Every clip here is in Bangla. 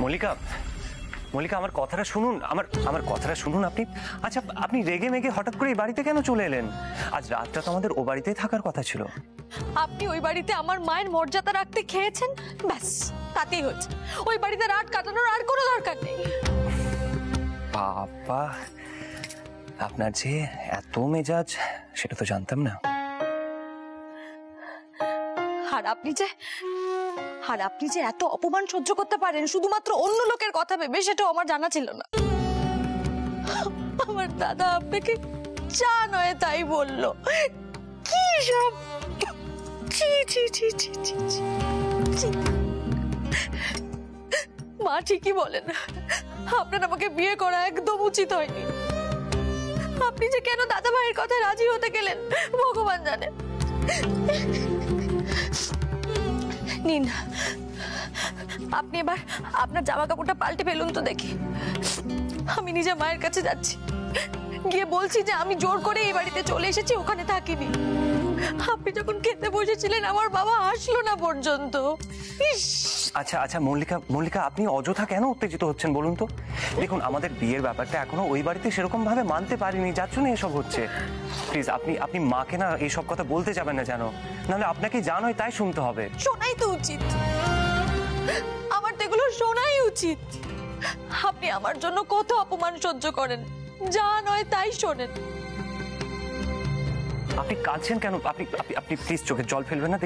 মল্লিকা, মল্লিকা আমার কথাটা শুনুন, আমার কথাটা শুনুন আপনি। আচ্ছা, আপনি রেগে মেগে হঠাৎ করে এই বাড়িতে কেন চলে এলেন? আজ রাতটা তো আমাদের ও বাড়িতেই থাকার কথা ছিল। আপনি ওই বাড়িতে আমার মায়ের মর্যাদা রাখতে খেয়েছেন, ব্যাস তাতেই হচ্ছে। ওই বাড়িতে রাত কাটানোর আর কোনো দরকার নেই। বাবা, আপনার যে এত মেজাজ সেটা তো জানতাম না। আর আপনি যে এত অপমান সহ্য করতে পারেন শুধুমাত্র অন্য লোকের কথা ভেবে, সেটাও আমার জানা ছিল না। আমার দাদা আপনাকে যা নয় তাই বললো। কি সব! মা ঠিকই বলেন, আপনার আমাকে বিয়ে করা একদম উচিত হয়নি। আপনি যে কেন দাদা ভাইয়ের কথা রাজি হতে গেলেন ভগবান জানে। নিন, আপনি এবার আপনার জামা কাপড়টা পাল্টে ফেলুন তো দেখি। আমি নিজে মায়ের কাছে যাচ্ছি, গিয়ে বলছি যে আমি জোর করে এই বাড়িতে চলে এসেছি, ওখানে থাকিনি। আপনি যখন খেতে বসেছিলেন আমার বাবা আসলো না পর্যন্ত। আচ্ছা আচ্ছা মল্লিকা, আপনি অযথা কেন উত্তেজিত হচ্ছেন বলুন তো? দেখুন, আমাদের বিয়ের ব্যাপারটা এখনো ওই বাড়িতে সেরকম ভাবে মানতে পারিনি, যার জন্য এসব হচ্ছে। প্লিজ আপনি মাকে না এইসব কথা বলতে যাবেন না, জানো, নাহলে আপনাকে যা নয় তাই শুনতে হবে। শোনাই তো উচিত, আমার তো এগুলো শোনাই উচিত। আপনি আমার জন্য কত অপমান সহ্য করেন, যা নয় তাই শোনেন। আপনি কাঁদছেন কেন? আপনি প্লিজ চোখে জল ফেলবেন না।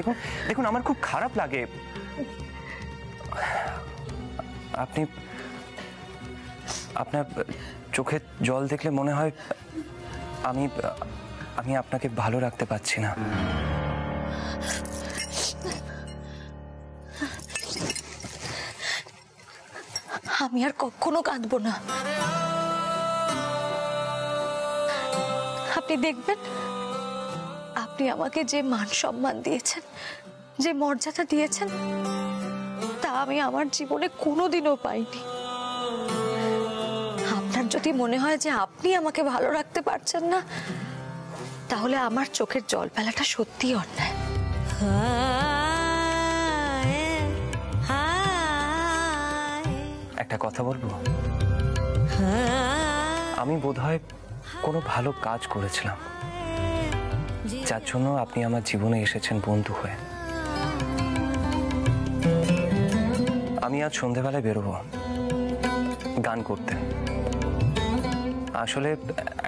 দেখুন আমার খুব খারাপ লাগে। আপনার চোখে জল দেখলে মনে হয় আমি আপনাকে ভালো রাখতে পারছি না। আমি আর কখনো কাঁদবো না। আপনি দেখবেন, আপনি আমাকে যে মান সম্মান দিয়েছেন, যে মর্যাদা দিয়েছেন, তা আমি আমার জীবনে কোনোদিনও পাইনি। আপনার যদি মনে হয় যে আপনি আমাকে ভালো রাখতে পারছেন না, তাহলে আমার চোখের জল ফেলাটা সত্যি অন্যায়। একটা কথা বলবো? আমি বোধহয় কোনো ভালো কাজ করেছিলাম, যার জন্য আপনি আমার জীবনে এসেছেন বন্ধু হয়ে। আমি আজ সন্ধেবেলায় বেরোবো গান করতে। আসলে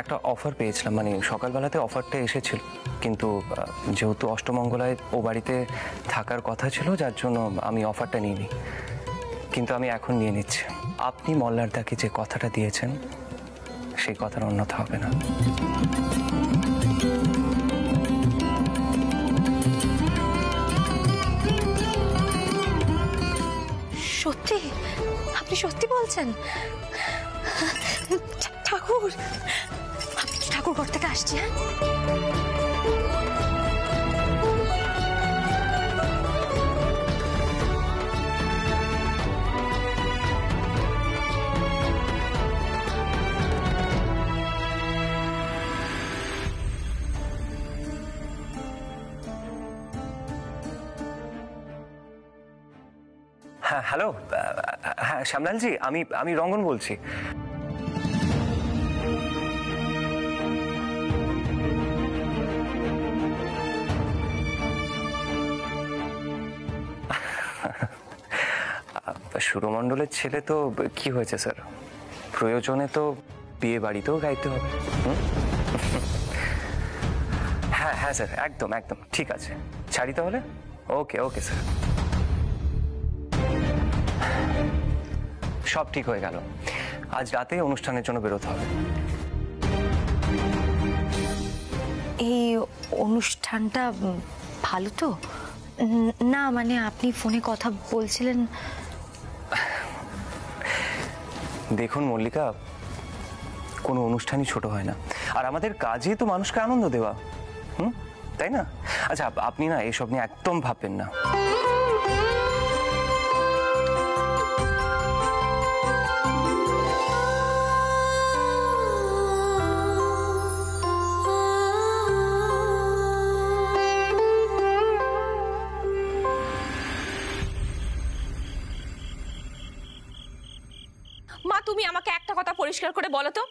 একটা অফার পেয়েছিলাম, মানে সকালবেলাতে অফারটা এসেছিল, কিন্তু যেহেতু অষ্টমঙ্গলায় ও বাড়িতে থাকার কথা ছিল, যার জন্য আমি অফারটা নিইনি। কিন্তু আমি এখন নিয়ে নিচ্ছি। আপনি মল্লারদাকে যে কথাটা দিয়েছেন, সেই কথার অন্যথা হবে না। সত্যি? আপনি সত্যি বলছেন? ঠাকুর, আমি ঠাকুর ঘর থেকে আসছি। হ্যাঁ, হ্যাঁ হ্যালো, হ্যাঁ শ্যামলালজি, আমি রঙ্গন বলছি। সুরমণ্ডলের ছেলে তো কি হয়েছে স্যার, প্রয়োজনে তো বিয়ে বাড়িতেও গাইতে হবে। হ্যাঁ হ্যাঁ স্যার, একদম একদম ঠিক আছে, ছাড়ি তাহলে। ওকে ওকে স্যার, সব ঠিক হয়ে গেল। আজ রাতে অনুষ্ঠানের জন্য বেরোতে হবে। এই অনুষ্ঠানটা ভালো তো? না মানে আপনি ফোনে কথা বলছিলেন। দেখুন মল্লিকা, কোনো অনুষ্ঠানই ছোট হয় না, আর আমাদের কাজই তো মানুষকে আনন্দ দেওয়া, তাই না? আচ্ছা, আপনি না এসব নিয়ে একদম ভাববেন না। মা তুমি আমাকে একটা কথা পরিষ্কার করে বলো তো,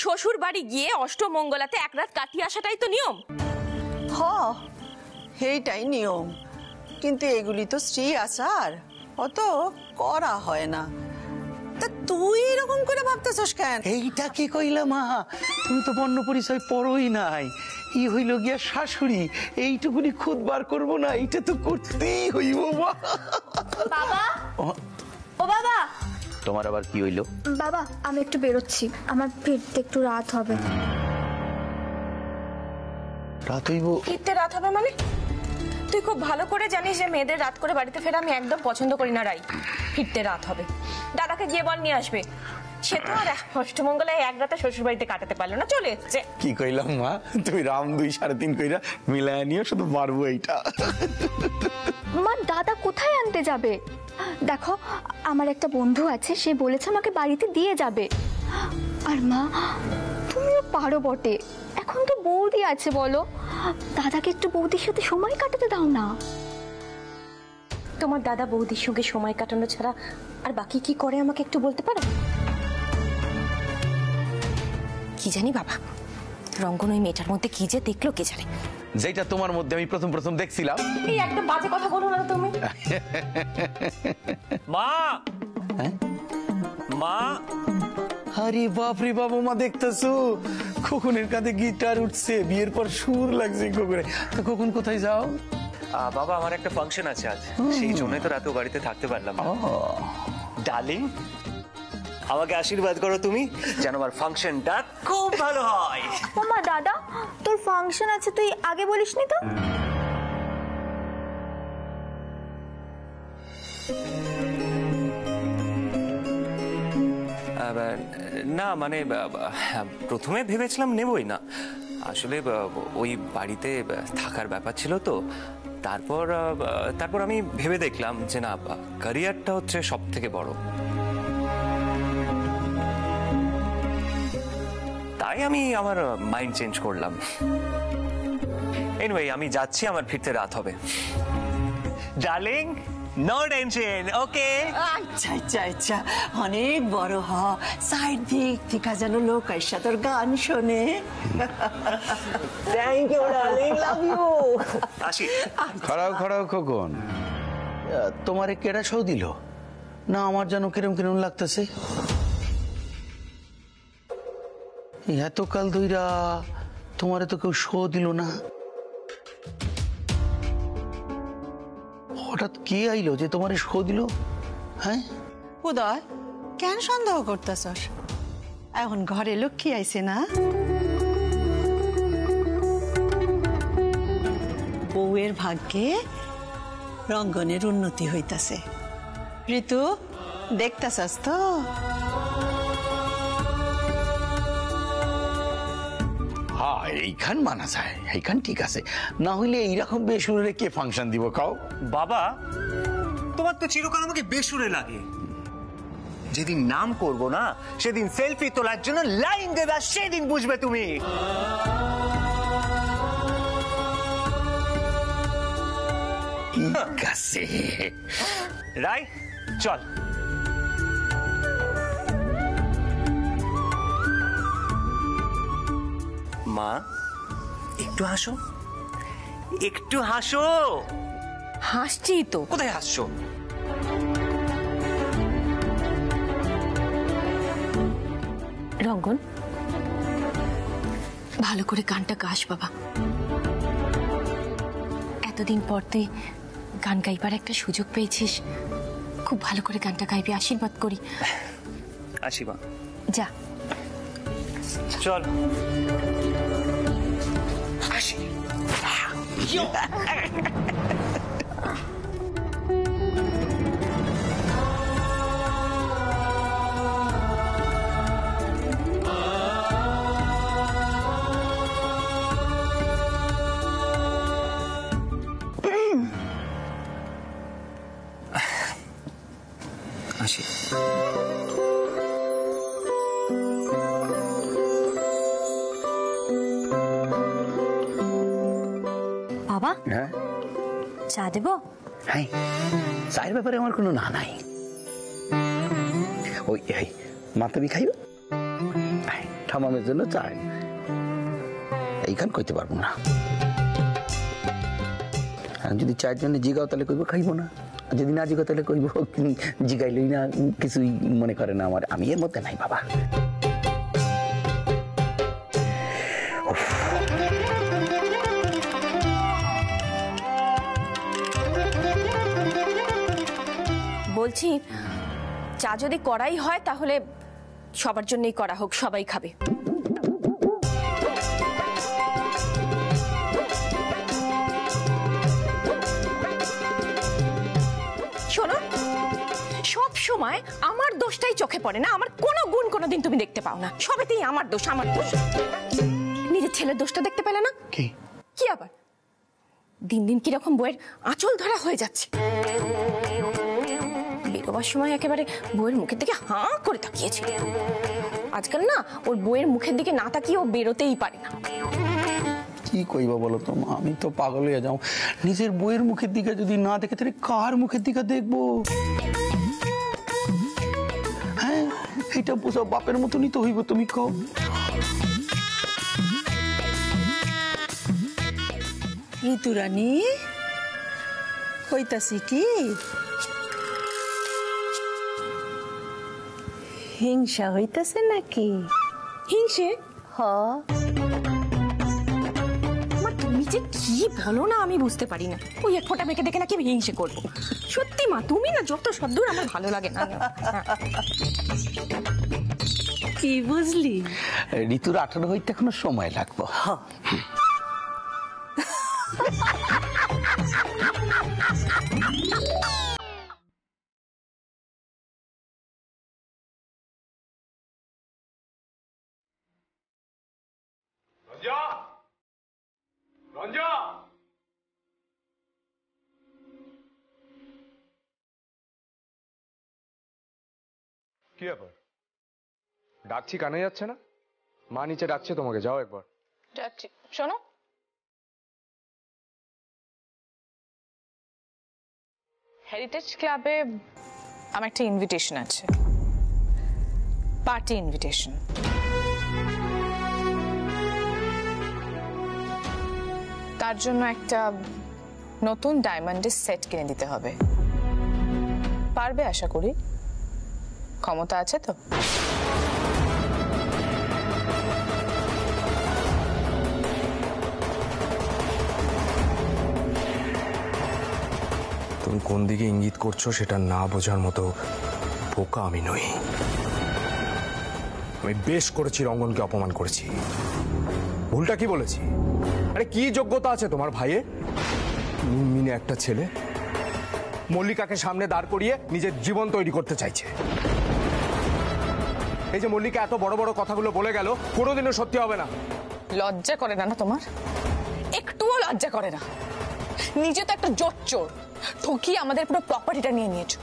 শ্বশুর বাড়ি গিয়ে অষ্টমঙ্গলাতে এক রাত কাটিয়ে আসাটাই তো নিয়ম। হ, এইটাই নিয়ম, কিন্তু এগুলি তো স্ত্রী আচার, অত করা হয় না। তা তুই এরকম করে ভাবতেছস কেন? এইটা কি কইলা মা, তুমি তো বর্ণ পরিচয় পড়োই নাই। ই হইল গিয়া শাশুড়ি, এইটুকুনি খুদ বার করবো না, এইটা তো করতেই হইব। বাবা, ও, ও বাবা, তোমার আবার কি হইল? বাবা আমি একটু বেরোচ্ছি, আমার ফিরতে একটু রাত হবে। রাত হইব? ফিরতে রাত হবে মানে? তুই খুব ভালো করে জানিস যে মেয়েদের রাত করে বাড়িতে ফেরা আমি একদম পছন্দ করি না রাই। ফিরতে রাত হবে, দাদাকে গিয়ে বল নিয়ে আসবে। সে তো আর অষ্টমঙ্গলায় এক রাতে শ্বশুর বাড়িতে কাটাতে পারলো না, চলে এসছে। কি কইলাম মা, তুমি রাম 2 3.5 কইরা মিলায় নিও, শুধু পারবো এইটা। মা দাদা কোথায় আনতে যাবে? দেখো আমার একটা বন্ধু আছে, সে বলেছে আমাকে বাড়িতে দিয়ে যাবে। আর মা তুমিও পারো বটে, এখন তো বৌদি আছে, বলো দাদাকে একটু বৌদির সাথে সময় কাটাতে দাও না। তোমার দাদা বৌদির সঙ্গে সময় কাটানো ছাড়া আর বাকি কি করে আমাকে একটু বলতে পারো? কি জানি বাবা, রঙ্গন ওই মেয়েটার মধ্যে কি যে দেখলো কে জানে। যেটা তোমার মধ্যে আমি প্রথম দেখছিলাম। এই একদম বাজে কথা বলো না তুমি। মা, মা, আরে বাপ রে বাবা, মা দেখতেছো খোকনের কাঁধে গিটার উঠছে, বিয়ের পর সুর লাগছে খোকনে। তো খোকন কোথায় যাও? বাবা আমার একটা ফাংশন আছে আজ, সেই জন্যই তো রাতে বাড়িতে থাকতে পারলাম না। ডার্লিং, আমাকে আশীর্বাদ করো তুমি, যেন আমার ফাংশনটা খুব ভালো হয়। মামা দাদা তোর ফাংশন আছে, তুই আগে বলিসনি তো? না মানে প্রথমে ভেবেছিলাম নেবই না, আসলে ওই বাড়িতে থাকার ব্যাপার ছিল তো। তারপর আমি ভেবে দেখলাম যে না, ক্যারিয়ারটা হচ্ছে সব থেকে বড়। তাই আমি আমার মাইন্ড চেঞ্জ করলাম। এনিওয়ে আমি যাচ্ছি, আমার ফিরতে রাত হবে। ডার্লিং, নো টেনশন, ওকে? আচ্ছা আচ্ছা আচ্ছা, অনেক বড় হ, সাইড দিক থেকে যেন লোক আইসা তোর গান শোনে। Thank you darling, love you. আসি। খড়াও খোকন, তোমারে কেডা শো দিল না? আমার যেন কিরম লাগতেছে। এতকাল ধইরা তোমারে তো কেউ শো দিল না, হঠাৎ কে আইলো যে তোমারে শো দিল? হ্যাঁ উদয়, কেন সন্দেহ করতেছস? এখন ঘরে লক্ষ্মী আইছে না, বউয়ের ভাগ্যে রঙ্গনের উন্নতি হইতাছে। ঋতু দেখতাছস তো? হ্যাঁ, এইখান মানা যায়, এইখান ঠিক আছে। না হইলে এইরকম বেসুরে কে ফাংশন দিব কাও? বাবা, তোমার তো চিরকাল আমাকে বেসুরে লাগে। যেদিন নাম করব না, সেদিন সেলফি তোলার জন্য লাইন দেবা, সেদিন বুঝবে তুমি। ঠিক আছে রাই, চল। মা, একটু হাসো, একটু হাসো। হাসছি তো। কোথায় হাসছো? রঙ্গন, ভালো করে গানটা গাস বাবা। এতদিন পর তুই গান গাইবার একটা সুযোগ পেয়েছিস, খুব ভালো করে গানটা গাইবি, আশীর্বাদ করি। আসি মা। যা, চল। আসি। আসি। বাবা হ্যাঁ চা দেবো? হ্যাঁ, চায়ের ব্যাপারে আমার কোনো না নাই। ওই মা তুমি খাইবে? ঠামামের জন্য চাই এইখান কইতে পারবো না। আর যদি চায়ের জন্য জিগাও তাহলে কইব খাইব না, আর যদি না জিগাও তাহলে কইব জিগাইলই না, কিছুই মনে করে না আমার। আমি এর মধ্যে নাই বাবা। বলছি চা যদি করাই হয় তাহলে সবার জন্যই করা হোক, সবাই খাবে। শোনো, সব সময় আমার দোষটাই চোখে পড়ে না, আমার কোনো গুণ কোনোদিন তুমি দেখতে পাও না, সবেতেই আমার দোষ আমার দোষ। নিজের ছেলের দোষটা দেখতে পেলে না? কি কি আবার দিন দিন কিরকম বইয়ের আঁচল ধরা হয়ে যাচ্ছে। বেরোবার সময় একেবারে বইয়ের মুখের দিকে হাঁ করে তাকিয়েছিল। আজকাল না ওর বইয়ের মুখের দিকে না তাকিয়ে ও বেরোতেই পারে না। কি কইবা বলো তো মা, আমি তো পাগল হয়ে যাও। নিজের বইয়ের মুখের দিকে যদি না দেখে তাহলে কার মুখের দিকে দেখবো? হ্যাঁ, এটা বোঝা বাপের মতনই তো হইব। তুমি কও ঋতুরানী, কইতাছি কি হিংসা হইতাছে নাকি? হিংসে? হ, মা তুমি যে কি বলো না আমি বুঝতে পারি না। ওই এক ফোঁটা মেখে দেখে নাকি আমি হিংসে করবো? সত্যি মা, তুমি না যত সদ্দূর আমার ভালো লাগে না। কি বুঝলি? ঋতুর 18 হইতে এখনো সময় লাগবে। রঞ্জা, রঞ্জা, কি ব্যাপার? ডাকছি কানে যাচ্ছে না? মা নিচে ডাকছে তোমাকে, যাও একবার। যাচ্ছি। শোনো, হেরিটেজ ক্লাবে আমার একটা ইনভিটেশন আছে, পার্টি ইনভিটেশন। তার জন্য একটা নতুন ডায়মন্ডের সেট কিনে দিতে হবে। পারবে আশা করি? ক্ষমতা আছে তো? তুমি কোন দিকে ইঙ্গিত করছো সেটা না বোঝার মতো বোকা আমি নই। আমি বেশ করেছি, রঙ্গনকে অপমান করেছি। ভুলটা কি বলেছি? আরে কি যোগ্যতা আছে তোমার ভাইয়ের? মিনমিনে একটা ছেলে মল্লিকাকে সামনে দাঁড় করিয়ে নিজের জীবন তৈরি করতে চাইছে। এই যে মল্লিকা এত বড় বড় কথাগুলো বলে গেল, কোনোদিনও সত্যি হবে না। লজ্জা করে না তোমার? একটুও লজ্জা করে না? নিজে তো একটা জোচ্চোর, ঠকিয়ে আমাদের পুরো প্রপার্টিটা নিয়ে নিয়েছো।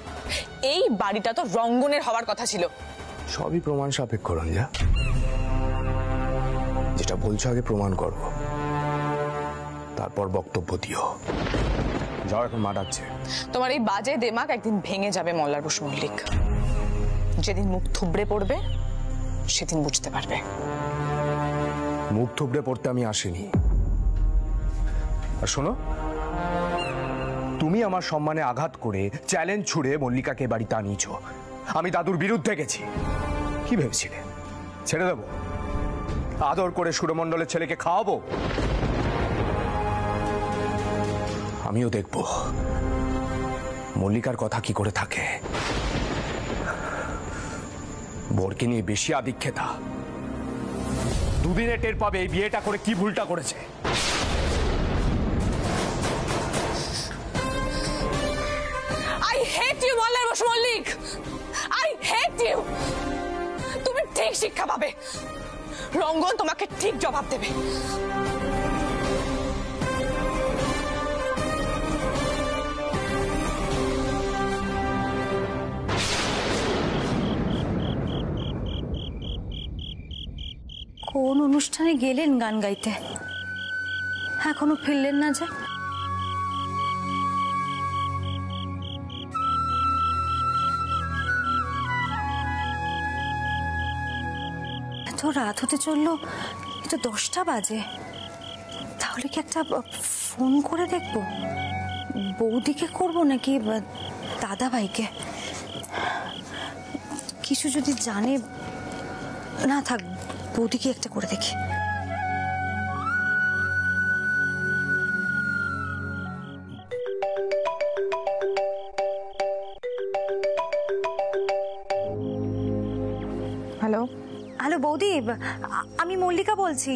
এই বাড়িটা তো রঙ্গনের হওয়ার কথা ছিল। সবই প্রমাণ সাপেক্ষ রঞ্জা। যেটা বলছো আগে প্রমাণ করো, তারপর বক্তব্য দিও। যাও, এখন মা ডাকছে। তোমার এই বাজে দেমাগ একদিন ভেঙে যাবে মল্লার বসু মল্লিক। যেদিন মুখ থুবড়ে পড়বে সেদিন বুঝতে পারবে। মুখ থুবড়ে পড়তে আমি আসিনি। আর শোনো, তুমি আমার সম্মানে আঘাত করে চ্যালেঞ্জ ছুড়ে মল্লিকাকে বাড়িতে আনিয়েছো। আমি দাদুর বিরুদ্ধে গেছি। কি ভেবেছিলে ছেড়ে দেবো? আদর করে সুরমণ্ডলের ছেলেকে খাওয়াবো? আমিও দেখব মল্লিকার কথা কি করে থাকে। বরকে নিয়ে বেশি আদিক্ষেতা। দুদিনে টের পাবে এই বিয়েটা করে কি ভুলটা করেছে। I hate you, Mallar Basu Mallick. I hate you. তুমি ঠিক শিক্ষা পাবে। রঙ্গন তোমাকে ঠিক জবাব দেবে। কোন অনুষ্ঠানে গেলেন গান গাইতে? এখনো ফিরলেন না যে? তো রাত হতে চললো, তো 10টা বাজে। তাহলে কি একটা ফোন করে দেখবো? বৌদিকে করবো নাকি দাদা ভাইকে? কিছু যদি জানে, না থাক, বৌদিকে একটা করে দেখি। হ্যালো। হ্যালো বৌদি, আমি মল্লিকা বলছি।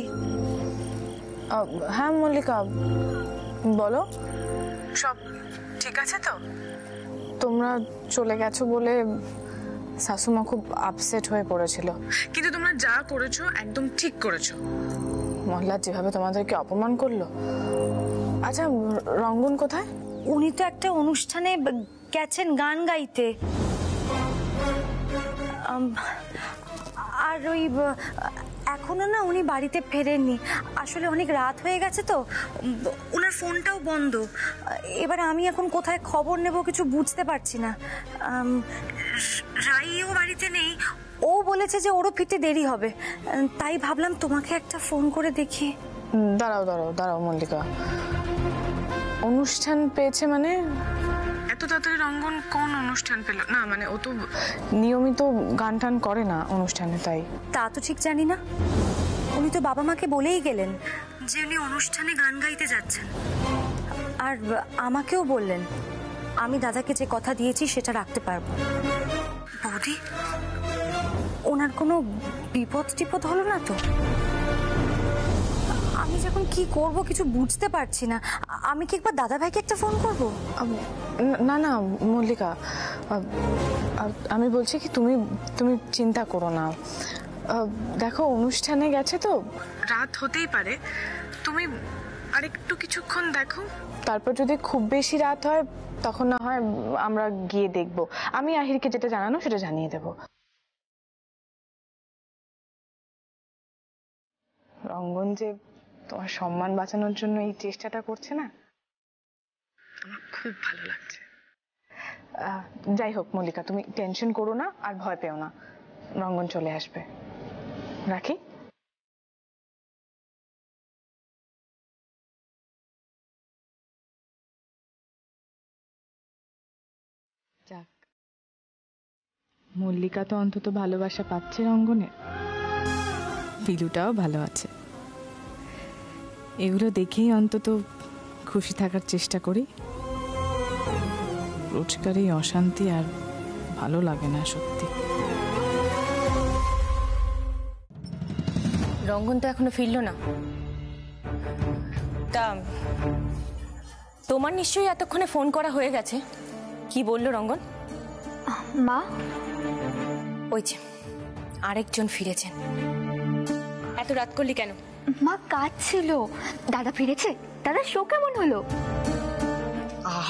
হ্যাঁ মল্লিকা, বলো। সব ঠিক আছে তো? তোমরা চলে গেছো বলে শাশুমা খুব আপসেট হয়ে পড়েছিল, কিন্তু তোমরা যা করেছো একদম ঠিক করেছো। মহল্লা যেভাবে তোমাদেরকে অপমান করলো। আচ্ছা, রঙ্গন কোথায়? উনি তো একটা অনুষ্ঠানে গেছেন গান গাইতে। আর ওই এখনো না উনি বাড়িতে ফেরেননি। আসলে অনেক রাত হয়ে গেছে তো, ওনার ফোনটাও বন্ধ। এবার আমি এখন কোথায় খবর নেব কিছু বুঝতে পারছি না। রাইও বাড়িতে নেই, ও বলেছে যে ওরও ফিরতে দেরি হবে। তাই ভাবলাম তোমাকে একটা ফোন করে দেখি। দাঁড়াও দাঁড়াও দাঁড়াও মল্লিকা, অনুষ্ঠান পেয়েছে মানে? এত তাড়াতাড়ি রঙ্গন কোন অনুষ্ঠান পেল? না মানে ও তো নিয়মিত গান টান করে না অনুষ্ঠানে, তাই। তা তো ঠিক জানি না। উনি তো বাবা মাকে বলেই গেলেন যে উনি অনুষ্ঠানে গান গাইতে যাচ্ছেন। আর আমাকেও বললেন আমি দাদাকে যে কথা দিয়েছি সেটা রাখতে পারবো। বৌদি, ওনার কোনো বিপদ টিপদ হলো না তো? আমি যখন কি করব কিছু বুঝতে পারছি না। আমি কি একবার দাদা ভাইকে একটা ফোন করব? না না মল্লিকা, আমি বলছি কি তুমি তুমি চিন্তা করো না। দেখো অনুষ্ঠানে গেছে তো রাত হতেই পারে, তুমি আরেকটু কিছুক্ষণ দেখো, তারপর যদি খুব বেশি রাত হয় তখন না হয় আমরা গিয়ে দেখব। আমি আহিরকে যেটা জানানো সেটা জানিয়ে দেব। রঙ্গন যে তোমার সম্মান বাঁচানোর জন্য এই চেষ্টাটা করছে না, আমার খুব ভালো লাগছে। যাই হোক মল্লিকা, তুমি টেনশন করো না আর ভয় পেও না, রঙ্গন চলে আসবে। রাখি। যাক, মল্লিকা তো অন্তত ভালোবাসা পাচ্ছে রঙ্গনের, পিলুটাও ভালো আছে। এগুলো দেখেই অন্তত খুশি থাকার চেষ্টা করি। রোজকার এই অশান্তি আর ভালো লাগে না সত্যি। রঙ্গন তো এখনো ফিরলো না। তা তোমার নিশ্চয়ই এতক্ষণে ফোন করা হয়ে গেছে। কি বললো রঙ্গন? মা, ওই যে আরেকজন ফিরেছেন। এত রাত করলি কেন? মা কাজ ছিল। দাদা ফিরেছে? দাদার শো কেমন হলো?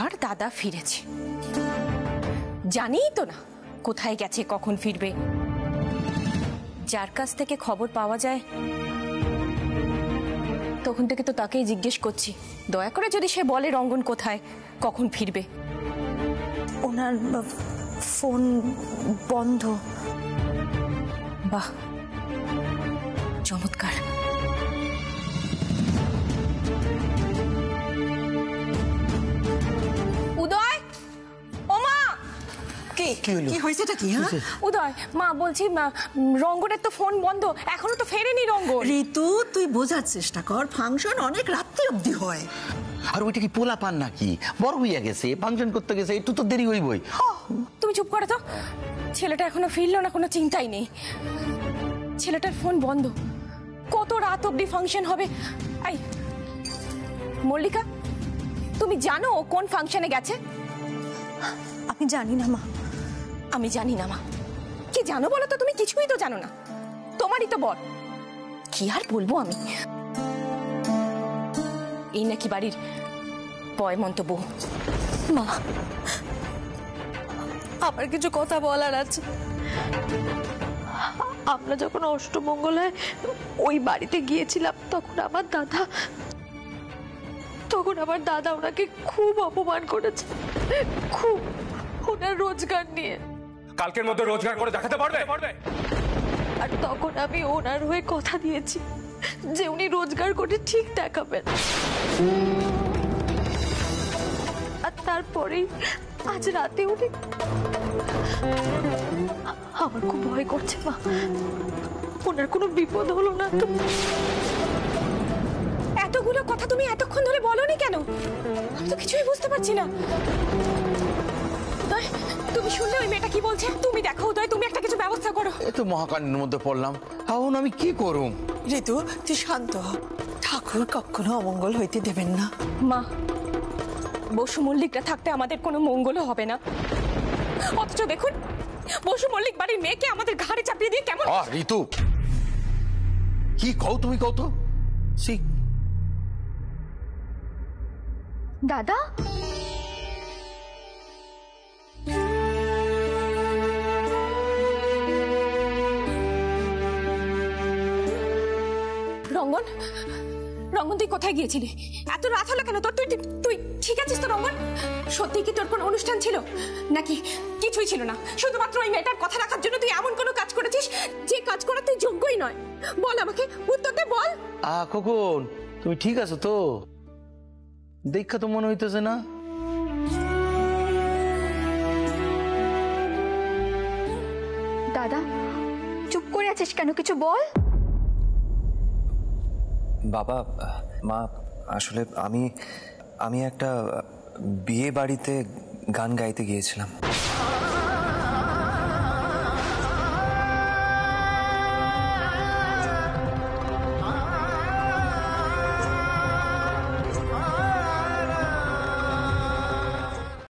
আর দাদা ফিরেছে, জানিই তো না কোথায় গেছে, কখন ফিরবে। যার কাছ থেকে খবর পাওয়া যায় তখন থেকে তো তাকেই জিজ্ঞেস করছি। দয়া করে যদি সে বলে রঙ্গন কোথায়, কখন ফিরবে। ওনার ফোন বন্ধ। বাহ, চমৎকার। উদয়, ও মা! কি হয়েছেটা কি? হ্যাঁ উদয়, মা বলছি রঙ্গনের তো ফোন বন্ধ, এখনো তো ফেরেনি রঙ্গন। ঋতু, তুই বোঝার চেষ্টা কর, ফাংশন অনেক রাত্রি অবধি হয়। আর ওইটা কি পোলা পান নাকি? বড় হইয়া গেছে, ফাংশন করতে গেছে, একটু তো দেরি হইবই। তুমি চুপ করো তো। ছেলেটা এখনো ফিরলো না, কোনো চিন্তাই নেই। ছেলেটার ফোন বন্ধ, কত রাত অবধি ফাংশন হবে। এই মল্লিকা, তুমি জানো ও কোন ফাংশনে গেছে? আমি জানি না মা। আমি জানি না মা। কি জানো বলো তো? তুমি কিছুই তো জানো না, তোমারই তো বর। কি আর বলবো আমি। এই নাকি বাড়ির পয়মন্ত বউ। মা, আমার কিছু কথা বলার আছে। আমরা যখন অষ্টমঙ্গলায় ওই বাড়িতে গিয়েছিলাম তখন আমার দাদা ওনাকে খুব অপমান করেছে, খুব। ওনার রোজগার নিয়ে। কালকের মধ্যে রোজগার করে দেখাতে পারবে? আর তখন আমি ওনার হয়ে কথা দিয়েছি যে উনি রোজগার করে ঠিক দেখাবেন। আর তারপরেই আজ রাতে উনি, আমার খুব ভয় করছে মা, ওনার কোনো বিপদ হলো না তো? এতগুলো কথা তুমি এতক্ষণ ধরে বলোনি কেন? আমি তো কিছুই বুঝতে পারছি না। উদয়, তুমি শুনলে ওই মেয়েটা কি বলছে? তুমি দেখো উদয়, তুমি একটা কিছু ব্যবস্থা করো। এ তো মহাকাণ্ডের মধ্যে পড়লাম, এখন আমি কি করুম? ঋতু, তুই শান্ত হ। ঠাকুর কখনো অমঙ্গল হইতে দেবেন না। মা, বসু মল্লিকরা থাকতে আমাদের কোনো মঙ্গলও হবে না। অথচ দেখুন, বসু মল্লিক বাড়ির মেয়েকে আমাদের ঘাড়ে চাপিয়ে দিয়ে কেমন। ঋতু, কি কও তুমি? কও তো। দাদা, রঙ্গন, রঙ্গন তুই কোথায় গিয়েছিলি? এত রাত হলো কেন তোর? তুই তুই ঠিক আছিস তো রঙ্গন? সত্যি কি তোর কোনো অনুষ্ঠান ছিল নাকি কিছুই ছিল না? শুধুমাত্র ওই মেয়েটার কথা রাখার জন্য তুই এমন কোনো কাজ করেছিস যে কাজ করার তুই যোগ্যই নয়? বল আমাকে, উত্তর দে, বল। খোকন, তুমি ঠিক আছো তো? দেখা তো মনে হইতেছে না। দাদা চুপ করে আছিস কেন? কিছু বল। বাবা, মা, আসলে আমি একটা বিয়ে বাড়িতে গান গাইতে গিয়েছিলাম।